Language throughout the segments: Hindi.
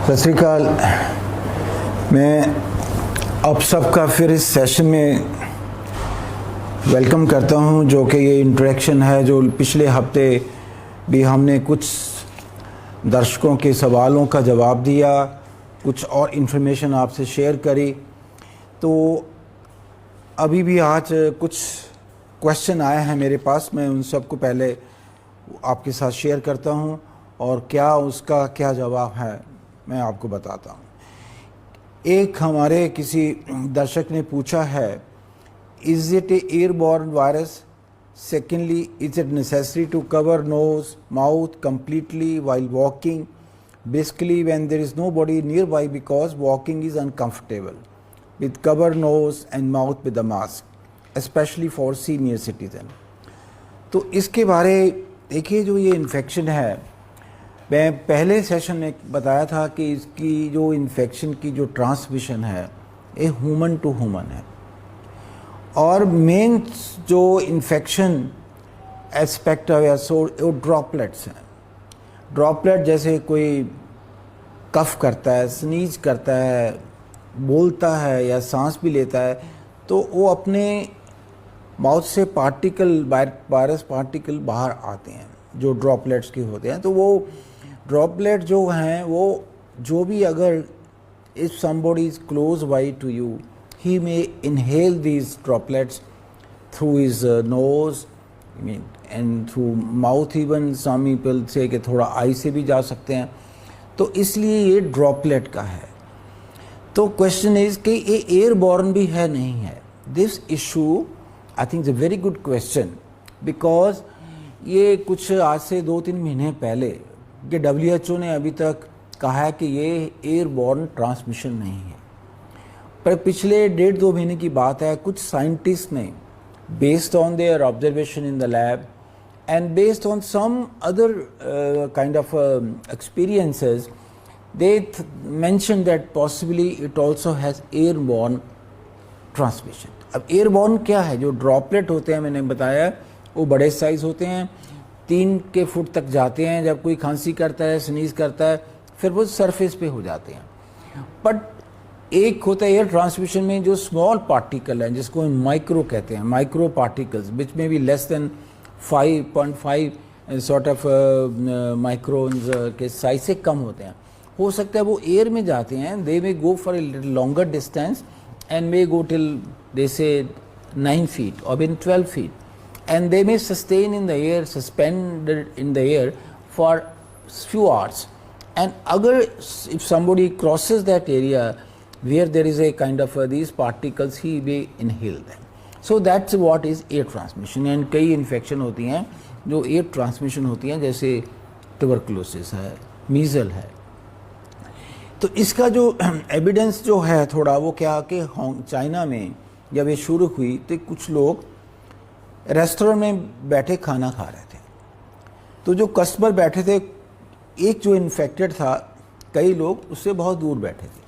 सत श्री अकाल। मैं आप सबका फिर इस सेशन में वेलकम करता हूं, जो कि ये इंटरेक्शन है जो पिछले हफ्ते भी हमने कुछ दर्शकों के सवालों का जवाब दिया, कुछ और इन्फॉर्मेशन आपसे शेयर करी। तो अभी भी आज कुछ क्वेश्चन आए हैं मेरे पास, मैं उन सबको पहले आपके साथ शेयर करता हूं और क्या उसका क्या जवाब है मैं आपको बताता हूं। एक हमारे किसी दर्शक ने पूछा है, is it a airborne virus? Secondly, is it necessary to cover nose mouth completely while walking, basically when there is nobody nearby, because walking is uncomfortable with cover nose and mouth with a mask, especially for senior citizen। तो इसके बारे देखिए, जो ये इन्फेक्शन है, मैं पहले सेशन में बताया था कि इसकी जो इन्फेक्शन की जो ट्रांसमिशन है ये ह्यूमन टू ह्यूमन है, और मेन जो इन्फेक्शन एस्पेक्ट है वो ड्रॉपलेट्स हैं। ड्रॉपलेट जैसे कोई कफ करता है, स्नीज करता है, बोलता है या सांस भी लेता है, तो वो अपने माउथ से पार्टिकल, वायरस पार्टिकल बाहर आते हैं जो ड्रॉपलेट्स के होते हैं। तो वो ड्रॉपलेट जो हैं, वो जो भी, अगर if somebody is close by to you, he may inhale these droplets through his nose, I mean, and through mouth even, some people say कि थोड़ा आई से भी जा सकते हैं। तो इसलिए ये ड्रॉपलेट का है। तो क्वेश्चन इज कि ये एयरबॉर्न भी है नहीं है। This issue I think is a very good question, because ये कुछ आज से 2-3 महीने पहले कि WHO ने अभी तक कहा है कि ये एयरबॉर्न ट्रांसमिशन नहीं है, पर पिछले 1.5-2 महीने की बात है, कुछ साइंटिस्ट ने based on their observation in the lab and based on some other kind of experiences, they mentioned that possibly it also has airborne transmission। अब एयरबॉर्न क्या है? जो ड्रॉपलेट होते हैं, मैंने बताया, वो बड़े साइज होते हैं, 3 फुट तक जाते हैं। जब कोई खांसी करता है, स्नीज करता है, फिर वो सरफेस पे हो जाते हैं। बट एक होता है एयर ट्रांसमिशन में जो स्मॉल पार्टिकल है, जिसको हम माइक्रो कहते हैं, माइक्रो पार्टिकल्स विच में भी less than 5.5 sort of microns के साइज से कम होते हैं। हो सकता है वो एयर में जाते हैं, they may go for a longer distance and may go till, they say, 9 feet or even 12 feet, and they may sustain in the air, suspended in the air for few hours, and agar if somebody crosses that area where there is a kind of these particles, he may inhale them। So that's what is air transmission। and कई infection होती हैं जो air transmission होती हैं, जैसे tuberculosis है, मीजल है। तो इसका जो एविडेंस जो है थोड़ा, वो क्या कि चाइना में जब ये शुरू हुई तो कुछ लोग रेस्टोरेंट में बैठे खाना खा रहे थे, तो जो कस्टमर बैठे थे, एक जो इन्फेक्टेड था, कई लोग उससे बहुत दूर बैठे थे,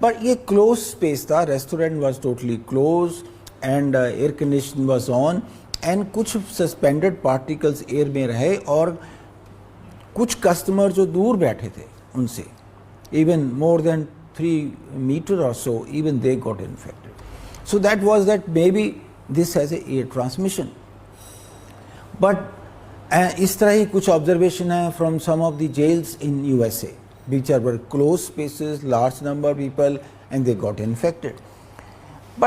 पर ये क्लोज स्पेस था, restaurant was totally close and air condition was on, and कुछ सस्पेंडेड पार्टिकल्स एयर में रहे, और कुछ कस्टमर जो दूर बैठे थे उनसे even more than 3 meters or so, even they got infected। So that was that maybe this has a air transmission। But इस तरह ही कुछ observation है from some of the jails in USA, which are were closed spaces, large number of people, and they got infected।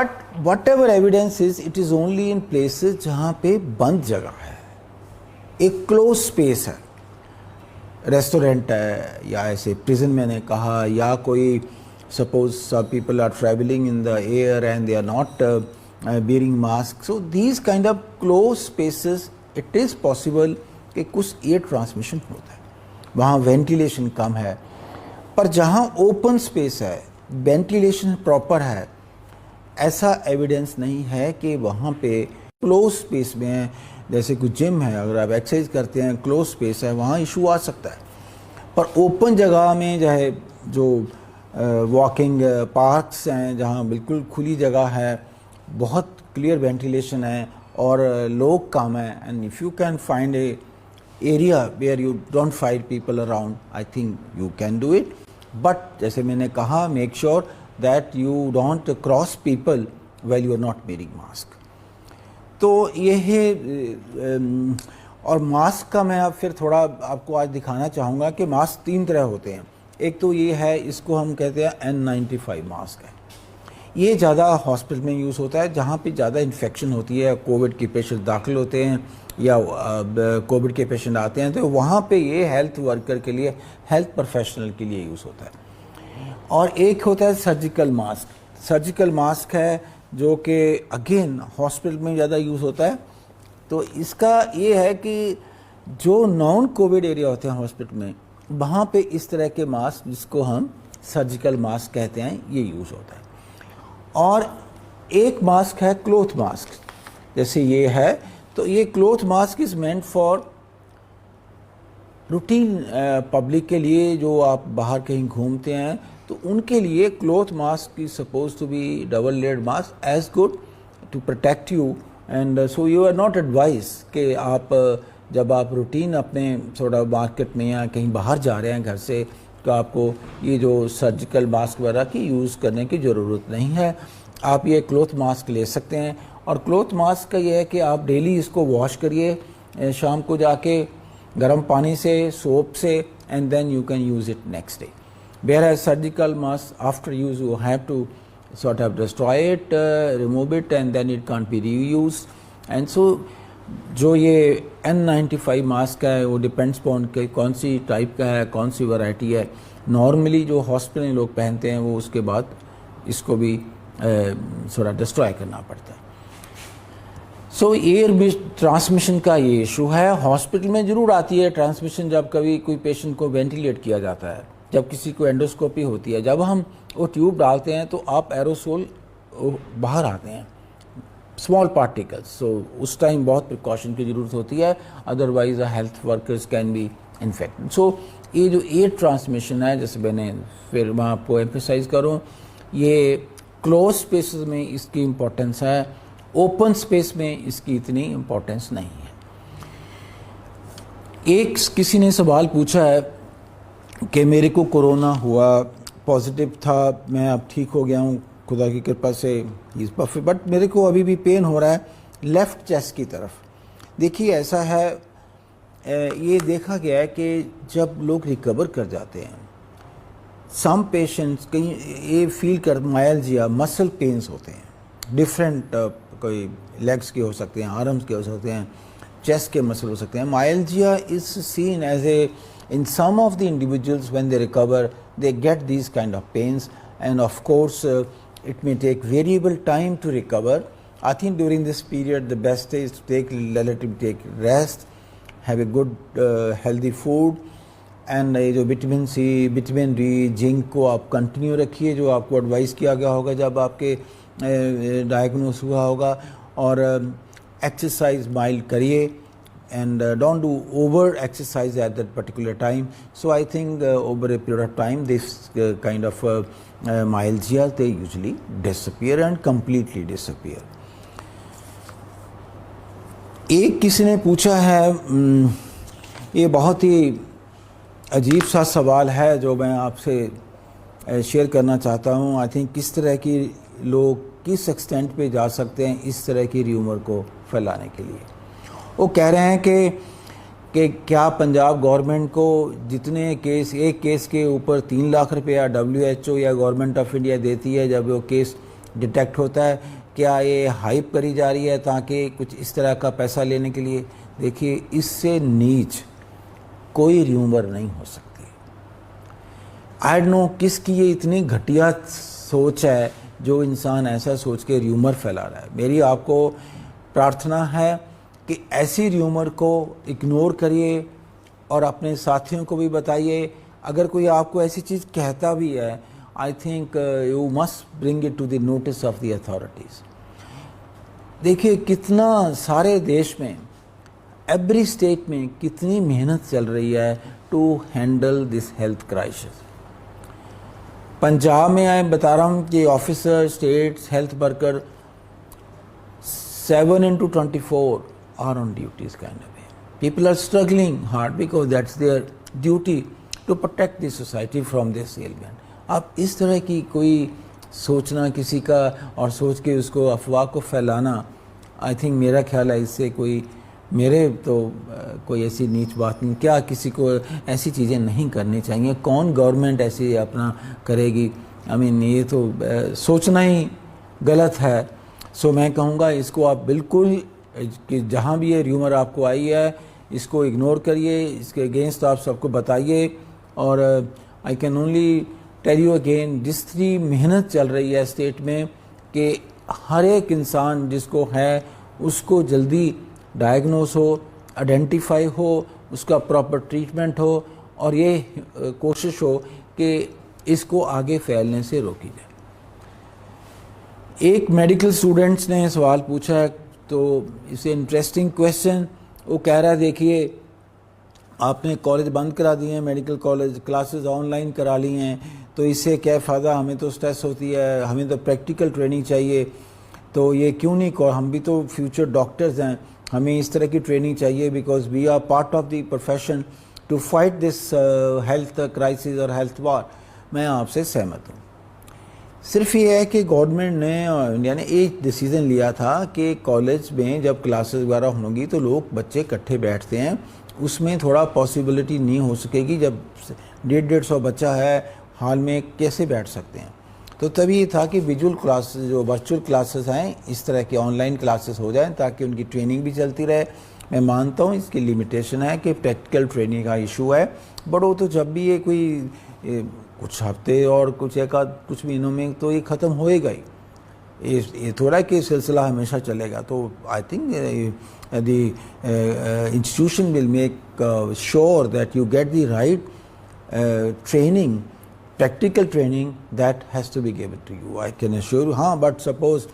But whatever evidence is, it is only in places जहाँ पे बंद जगह है, एक closed space है, रेस्टोरेंट है या ऐसे प्रिजन मैंने कहा, या कोई suppose some people are travelling in the air and they are not bearing mask. So these kind of close spaces it is possible कि कुछ एयर ट्रांसमिशन होता है, वहाँ वेंटिलेशन कम है। पर जहाँ ओपन स्पेस है, वेंटिलेशन प्रॉपर है, ऐसा एविडेंस नहीं है कि वहाँ पे क्लोज स्पेस में, जैसे कुछ जिम है, अगर आप एक्सरसाइज करते हैं, क्लोज स्पेस है, वहाँ इशू आ सकता है। पर ओपन जगह में, चाहे जो वॉकिंग पार्क्स हैं, जहाँ बिल्कुल खुली जगह है, बहुत क्लियर वेंटिलेशन है और लोग कम है, and if you can find A area where you don't find people around, I think you can do it। But जैसे मैंने कहा, make sure that you don't cross people well you are not wearing mask. तो ये है। और मास्क का मैं अब फिर थोड़ा आपको आज दिखाना चाहूँगा कि मास्क 3 तरह होते हैं। एक तो ये है, इसको हम कहते हैं N95 मास्क है। ये ज़्यादा हॉस्पिटल में यूज़ होता है जहाँ पे ज़्यादा इन्फेक्शन होती है, कोविड के पेशेंट दाखिल होते हैं या कोविड के पेशेंट आते हैं, तो वहाँ पे ये हेल्थ वर्कर के लिए, हेल्थ प्रोफेशनल के लिए यूज़ होता है। और एक होता है सर्जिकल मास्क। सर्जिकल मास्क है जो कि अगेन हॉस्पिटल में ज़्यादा यूज़ होता है। तो इसका ये है कि जो नॉन कोविड एरिया होते हैं हॉस्पिटल में, वहाँ पे इस तरह के मास्क, जिसको हम सर्जिकल मास्क कहते हैं, ये यूज़ होता है। और एक मास्क है क्लॉथ मास्क, जैसे ये है। तो ये cloth mask is meant for routine public के लिए, जो आप बाहर कहीं घूमते हैं तो उनके लिए cloth mask is suppose to be double layered mask, as good to protect you. And so you are not advise कि आप जब आप रूटीन अपने थोड़ा मार्केट में या कहीं बाहर जा रहे हैं घर से, तो आपको ये जो सर्जिकल मास्क वगैरह की यूज़ करने की ज़रूरत नहीं है। आप ये क्लॉथ मास्क ले सकते हैं। और क्लॉथ मास्क का ये है कि आप डेली इसको वॉश करिए, शाम को जाके गर्म पानी से, सोप से, and then you can use it next day. Whereas surgical mask, after use you have to sort of destroy it, remove it, and then it can't be reused. And so जो ये N95 मास्क है वो डिपेंड्स पॉन के कौन सी टाइप का है, कौन सी वैरायटी है। नॉर्मली जो हॉस्पिटल में लोग पहनते हैं वो उसके बाद इसको भी थोड़ा डिस्ट्रॉय करना पड़ता है। सो एयर ट्रांसमिशन का ये इशू है। हॉस्पिटल में ज़रूर आती है ट्रांसमिशन, जब कभी कोई पेशेंट को वेंटिलेट किया जाता है, जब किसी को एंडोस्कोपी होती है, जब हम वो ट्यूब डालते हैं तो आप एरोसोल बाहर आते हैं, स्मॉल पार्टिकल्स। सो उस टाइम बहुत प्रिकॉशन की ज़रूरत होती है, otherwise health workers can be infected. So ये जो एयर ट्रांसमिशन है, जैसे मैंने फिर मैं आपको एम्फेसाइज करूँ, ये क्लोज स्पेसेस में इसकी इम्पोर्टेंस है, ओपन स्पेस में इसकी इतनी इम्पोर्टेंस नहीं है। एक किसी ने सवाल पूछा है कि मेरे को कोरोना हुआ, पॉजिटिव था, मैं अब ठीक हो गया हूँ खुदा की कृपा से, इस परफेक्ट, बट मेरे को अभी भी पेन हो रहा है लेफ़्ट चेस्ट की तरफ। देखिए ऐसा है, ये देखा गया है कि जब लोग रिकवर कर जाते हैं, सम पेशेंट्स कहीं ये फील कर मायल्जिया, मसल पेन्स होते हैं, डिफरेंट कोई लेग्स के हो सकते हैं, आर्म्स के हो सकते हैं, चेस्ट के मसल हो सकते हैं। Myalgia is seen as a in some of the individuals when they recover they get these kind of pains, and of course it may take variable time to recover. I think during this period the best is to take rest, have a good healthy food, and जो vitamin C, vitamin D, zinc को आप कंटिन्यू रखिए, जो आपको एडवाइस किया गया होगा जब आपके डायग्नोस हुआ होगा। और एक्सरसाइज माइल्ड करिए, and don't do over exercise at that particular time. So I think over a period of time this kind of myalgia, they usually disappear and completely disappear. एक किसी ने पूछा है, ये बहुत ही अजीब सा सवाल है जो मैं आपसे शेयर करना चाहता हूँ। आई थिंक किस तरह की लोग किस एक्सटेंट पे जा सकते हैं इस तरह की र्यूमर को फैलाने के लिए। वो कह रहे हैं कि क्या पंजाब गवर्नमेंट को जितने केस, एक केस के ऊपर 3 लाख रुपया WHO या गवर्नमेंट ऑफ इंडिया देती है जब वो केस डिटेक्ट होता है, क्या ये हाइप करी जा रही है ताकि कुछ इस तरह का पैसा लेने के लिए? देखिए, इससे नीच कोई र्यूमर नहीं हो सकती। आई डोंट नो किसकी ये इतनी घटिया सोच है जो इंसान ऐसा सोच के र्यूमर फैला रहा है। मेरी आपको प्रार्थना है कि ऐसी र्यूमर को इग्नोर करिए और अपने साथियों को भी बताइए। अगर कोई आपको ऐसी चीज़ कहता भी है, I think you must bring it to the notice of the authorities. देखिए कितना सारे देश में, एवरी स्टेट में कितनी मेहनत चल रही है to handle this health crisis. Punjab में मैं बता रहा हूँ कि officer, states health worker 7/24 are on duties kind of way. People are struggling hard because that's their duty to protect the society from this element. आप इस तरह की कोई सोचना किसी का और सोच के उसको अफवाह को फैलाना, आई थिंक मेरा ख्याल है इससे कोई मेरे तो कोई ऐसी नीच बात नहीं। क्या किसी को ऐसी चीज़ें नहीं करनी चाहिए? कौन गवर्नमेंट ऐसी अपना करेगी? आई मीन ये तो सोचना ही गलत है। सो मैं कहूँगा इसको आप बिल्कुल कि जहाँ भी ये र्यूमर आपको आई है इसको इग्नोर करिए, इसके अगेंस्ट आप सबको बताइए। और I can only tell you again, जितनी मेहनत चल रही है स्टेट में कि हर एक इंसान जिसको है उसको जल्दी डायग्नोस हो, आइडेंटिफाई हो, उसका प्रॉपर ट्रीटमेंट हो और ये कोशिश हो कि इसको आगे फैलने से रोकी जाए। एक मेडिकल स्टूडेंट्स ने सवाल पूछा है, तो इसे इंटरेस्टिंग क्वेश्चन। वो कह रहा है देखिए आपने कॉलेज बंद करा दिए हैं, मेडिकल कॉलेज क्लासेस ऑनलाइन करा ली हैं, तो इससे क्या फ़ायदा? हमें तो स्ट्रेस होती है, हमें तो प्रैक्टिकल ट्रेनिंग चाहिए, तो ये क्यों नहीं हम भी तो फ्यूचर डॉक्टर्स हैं, हमें इस तरह की ट्रेनिंग चाहिए because we are part of the profession to fight this health crisis और हेल्थ वार। मैं आपसे सहमत हूँ। सिर्फ ये है कि गवर्नमेंट ने इंडिया ने एक डिसीज़न लिया था कि कॉलेज में जब क्लासेस वगैरह होंगी तो लोग बच्चे इकट्ठे बैठते हैं, उसमें थोड़ा पॉसिबिलिटी नहीं हो सकेगी। जब 150-150 बच्चा है हॉल में कैसे बैठ सकते हैं? तो तभी ये था कि विजुअल क्लासेस जो वर्चुअल क्लासेस हैं इस तरह की ऑनलाइन क्लासेस हो जाएं ताकि उनकी ट्रेनिंग भी चलती रहे। मैं मानता हूँ इसकी लिमिटेशन है कि प्रैक्टिकल ट्रेनिंग का इशू है, बट वो तो जब भी ये कोई कुछ हफ्ते और कुछ महीनों में तो ये ख़त्म होएगा ही। ये थोड़ा कि सिलसिला हमेशा चलेगा। तो I think the institution will make sure that you get the right training, practical training that has to be given to you, I can assure you. हाँ, बट सपोज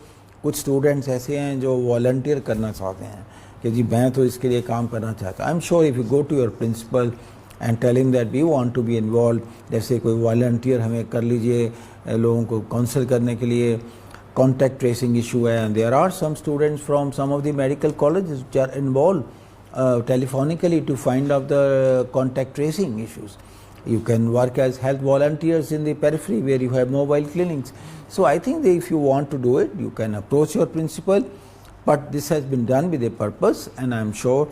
कुछ स्टूडेंट्स ऐसे हैं जो वॉलंटियर करना चाहते हैं कि जी मैं तो इसके लिए काम करना चाहता हूँ। I am sure if you go to your principal and tell him that we want to be involve, जैसे कोई वॉलंटियर हमें कर लीजिए लोगों को काउंसल करने के लिए, contact tracing issue है, and there are some students from some of the medical colleges which are involved telephonically to find out the contact tracing issues. You can work as health volunteers in the periphery where you have mobile clinics. So I think that if you want to do it, you can approach your principal, but this has been done with a purpose, and I am sure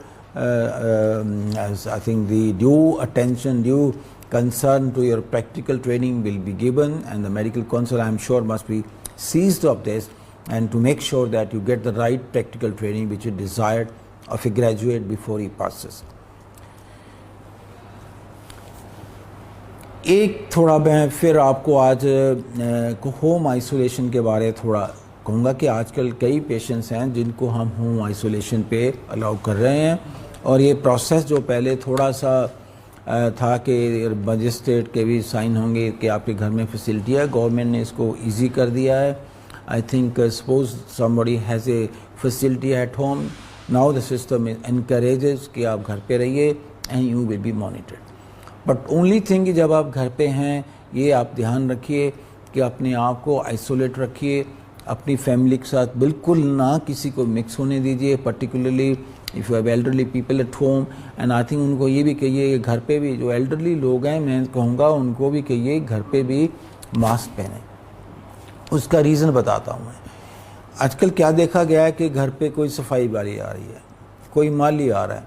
as I think the due attention, due concern to your practical training will be given, and the medical council I am sure must be seized of this and to make sure that you get the right practical training which is desired of a graduate before he passes. एक थोड़ा मैं फिर आपको आज होम आइसोलेशन के बारे थोड़ा कहूँगा कि आजकल कई पेशेंट्स हैं जिनको हम होम आइसोलेशन पे अलाउ कर रहे हैं, और ये प्रोसेस जो पहले थोड़ा सा था कि मजिस्ट्रेट के भी साइन होंगे कि आपके घर में फैसिलिटी है, गवर्नमेंट ने इसको इजी कर दिया है। I think suppose somebody has a facility at home, now the system encourages कि आप घर पे रहिए and you will be monitored. But only thing कि जब आप घर पे हैं ये आप ध्यान रखिए कि अपने आप को आइसोलेट रखिए, अपनी फैमिली के साथ बिल्कुल ना किसी को मिक्स होने दीजिए, particularly if you have elderly people at home. And I think उनको ये भी कहिए घर पे भी जो एल्डरली लोग हैं मैं कहूँगा उनको भी कहिए घर पे भी मास्क पहने। उसका रीज़न बताता हूँ मैं। आजकल क्या देखा गया है कि घर पे कोई सफाई वाली आ रही है, कोई माली आ रहा है।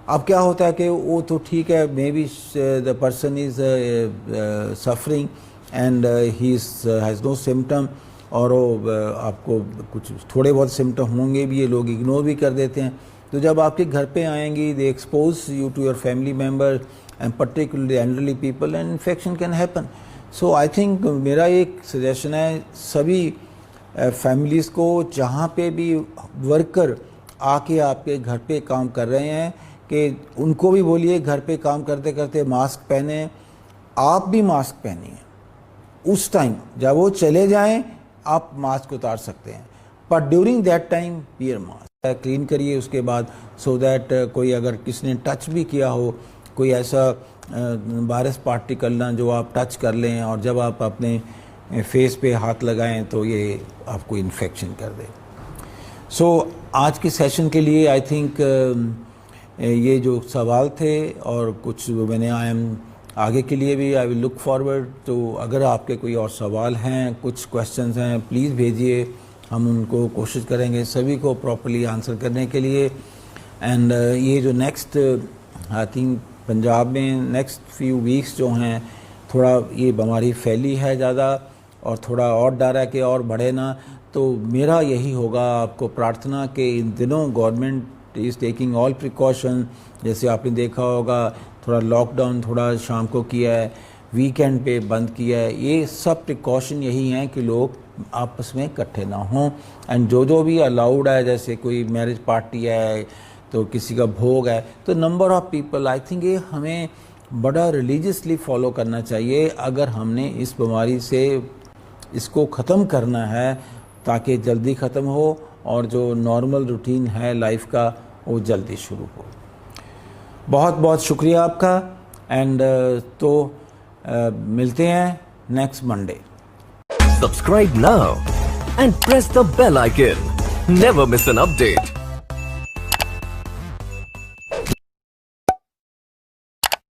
अब क्या होता है कि वो तो ठीक है, maybe the person is suffering and he has no symptom, और वो आपको कुछ थोड़े बहुत सिम्टम होंगे भी, ये लोग इग्नोर भी कर देते हैं। तो जब आपके घर पे आएंगी they expose you to your family member and particularly elderly people and infection can happen. So I think मेरा एक सजेशन है सभी फैमिलीज़ को जहाँ पे भी वर्कर आके आपके घर पे काम कर रहे हैं कि उनको भी बोलिए घर पे काम करते करते मास्क पहने, आप भी मास्क पहनिए। उस टाइम जब वो चले जाएं आप मास्क उतार सकते हैं, but during that time wear mask. Clean करिए उसके बाद, सो दैट कोई अगर किसने टच भी किया हो, कोई ऐसा वायरस पार्टिकल ना जो आप टच कर लें और जब आप अपने फेस पे हाथ लगाएं तो ये आपको इन्फेक्शन कर दे। सो आज के सेशन के लिए आई थिंक ये जो सवाल थे और कुछ मैंने आई एम आगे के लिए भी आई विल लुक फॉरवर्ड। तो अगर आपके कोई और सवाल हैं, कुछ क्वेश्चंस हैं, प्लीज़ भेजिए, हम उनको कोशिश करेंगे सभी को प्रॉपर्ली आंसर करने के लिए। एंड ये जो नेक्स्ट आई थिंक पंजाब में नेक्स्ट फ्यू वीक्स जो हैं, थोड़ा ये बीमारी फैली है ज़्यादा और थोड़ा और डर है कि और बढ़े ना। तो मेरा यही होगा आपको प्रार्थना कि इन दिनों government is taking all precaution. जैसे आपने देखा होगा थोड़ा लॉकडाउन थोड़ा शाम को किया है, वीकेंड पे बंद किया है। ये सब प्रिकॉशन यही हैं कि लोग आपस में इकट्ठे ना हों। एंड जो भी अलाउड है, जैसे कोई मैरिज पार्टी है तो किसी का भोग है, तो number of people, I think ये हमें बड़ा रिलीजियसली फॉलो करना चाहिए अगर हमने इस बीमारी से इसको ख़त्म करना है, ताकि जल्दी ख़त्म हो और जो नॉर्मल रूटीन है लाइफ का वो जल्दी शुरू हो। बहुत बहुत शुक्रिया आपका। एंड तो मिलते हैं next Monday. Subscribe now and press the bell icon. Never miss an update.